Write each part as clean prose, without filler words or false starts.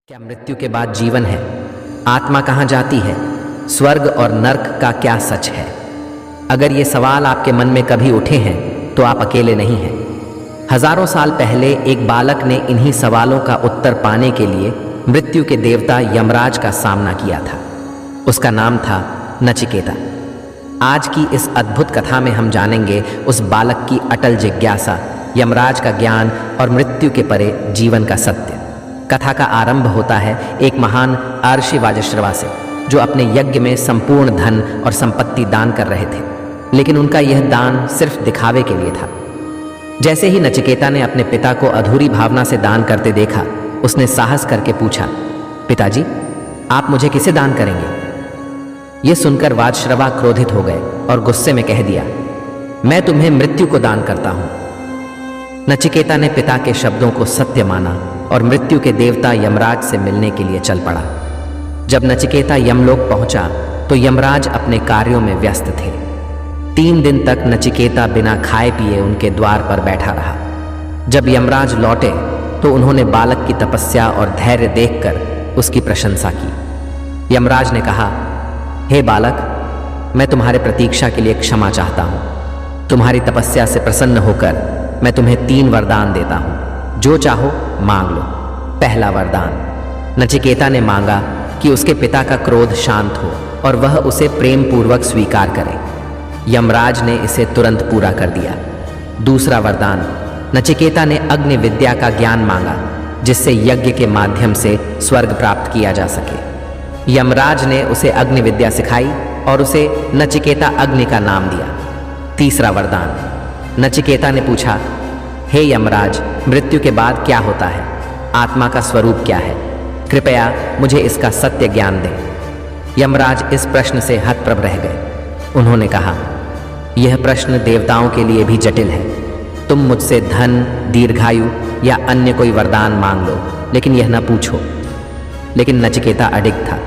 क्या मृत्यु के बाद जीवन है? आत्मा कहाँ जाती है? स्वर्ग और नर्क का क्या सच है? अगर ये सवाल आपके मन में कभी उठे हैं तो आप अकेले नहीं हैं। हजारों साल पहले एक बालक ने इन्हीं सवालों का उत्तर पाने के लिए मृत्यु के देवता यमराज का सामना किया था। उसका नाम था नचिकेता। आज की इस अद्भुत कथा में हम जानेंगे उस बालक की अटल जिज्ञासा, यमराज का ज्ञान और मृत्यु के परे जीवन का सत्य। कथा का आरंभ होता है एक महान अर्षि वाजश्रवा से, जो अपने यज्ञ में संपूर्ण धन और संपत्ति दान कर रहे थे, लेकिन उनका यह दान सिर्फ दिखावे के लिए था। जैसे ही नचिकेता ने अपने पिता को अधूरी भावना से दान करते देखा, उसने साहस करके पूछा, पिताजी, आप मुझे किसे दान करेंगे? यह सुनकर वाजश्रवा क्रोधित हो गए और गुस्से में कह दिया, मैं तुम्हें मृत्यु को दान करता हूं। नचिकेता ने पिता के शब्दों को सत्य माना और मृत्यु के देवता यमराज से मिलने के लिए चल पड़ा। जब नचिकेता यमलोक पहुंचा तो यमराज अपने कार्यों में व्यस्त थे। 3 दिन तक नचिकेता बिना खाए पिए उनके द्वार पर बैठा रहा। जब यमराज लौटे तो उन्होंने बालक की तपस्या और धैर्य देखकर उसकी प्रशंसा की। यमराज ने कहा, हे बालक, मैं तुम्हारे प्रतीक्षा के लिए क्षमा चाहता हूं। तुम्हारी तपस्या से प्रसन्न होकर मैं तुम्हें 3 वरदान देता हूं, जो चाहो मांग लो। पहला वरदान, नचिकेता ने मांगा कि उसके पिता का क्रोध शांत हो और वह उसे प्रेम पूर्वक स्वीकार करे। यमराज ने इसे तुरंत पूरा कर दिया। दूसरा वरदान, नचिकेता ने अग्नि विद्या का ज्ञान मांगा, जिससे यज्ञ के माध्यम से स्वर्ग प्राप्त किया जा सके। यमराज ने उसे अग्नि विद्या सिखाई और उसे नचिकेता अग्नि का नाम दिया। तीसरा वरदान, नचिकेता ने पूछा, हे यमराज, मृत्यु के बाद क्या होता है? आत्मा का स्वरूप क्या है? कृपया मुझे इसका सत्य ज्ञान दें। यमराज इस प्रश्न से हतप्रभ रह गए। उन्होंने कहा, यह प्रश्न देवताओं के लिए भी जटिल है। तुम मुझसे धन, दीर्घायु या अन्य कोई वरदान मांग लो, लेकिन यह न पूछो। लेकिन नचिकेता अडिग था।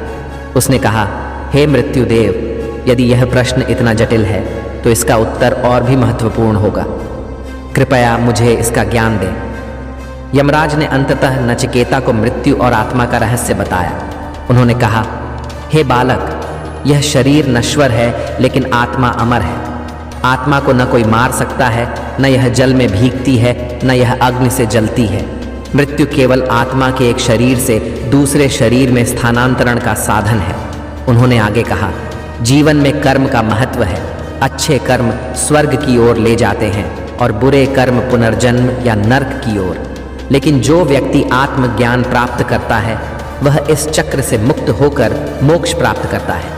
उसने कहा, हे मृत्युदेव, यदि यह प्रश्न इतना जटिल है तो इसका उत्तर और भी महत्वपूर्ण होगा। कृपया मुझे इसका ज्ञान दें। यमराज ने अंततः नचिकेता को मृत्यु और आत्मा का रहस्य बताया। उन्होंने कहा, हे बालक, यह शरीर नश्वर है लेकिन आत्मा अमर है। आत्मा को न कोई मार सकता है, न यह जल में भीगती है, न यह अग्नि से जलती है। मृत्यु केवल आत्मा के एक शरीर से दूसरे शरीर में स्थानांतरण का साधन है। उन्होंने आगे कहा, जीवन में कर्म का महत्व है। अच्छे कर्म स्वर्ग की ओर ले जाते हैं और बुरे कर्म पुनर्जन्म या नर्क की ओर। लेकिन जो व्यक्ति आत्मज्ञान प्राप्त करता है वह इस चक्र से मुक्त होकर मोक्ष प्राप्त करता है।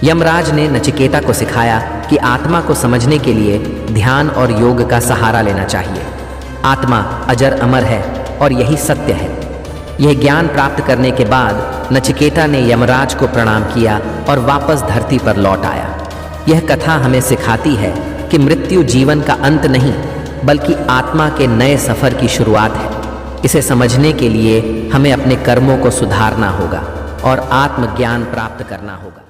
यमराज ने नचिकेता को सिखाया कि आत्मा को समझने के लिए ध्यान और योग का सहारा लेना चाहिए। आत्मा अजर अमर है और यही सत्य है। यह ज्ञान प्राप्त करने के बाद नचिकेता ने यमराज को प्रणाम किया और वापस धरती पर लौट आया। यह कथा हमें सिखाती है कि मृत्यु जीवन का अंत नहीं, बल्कि आत्मा के नए सफर की शुरुआत है। इसे समझने के लिए हमें अपने कर्मों को सुधारना होगा और आत्मज्ञान प्राप्त करना होगा।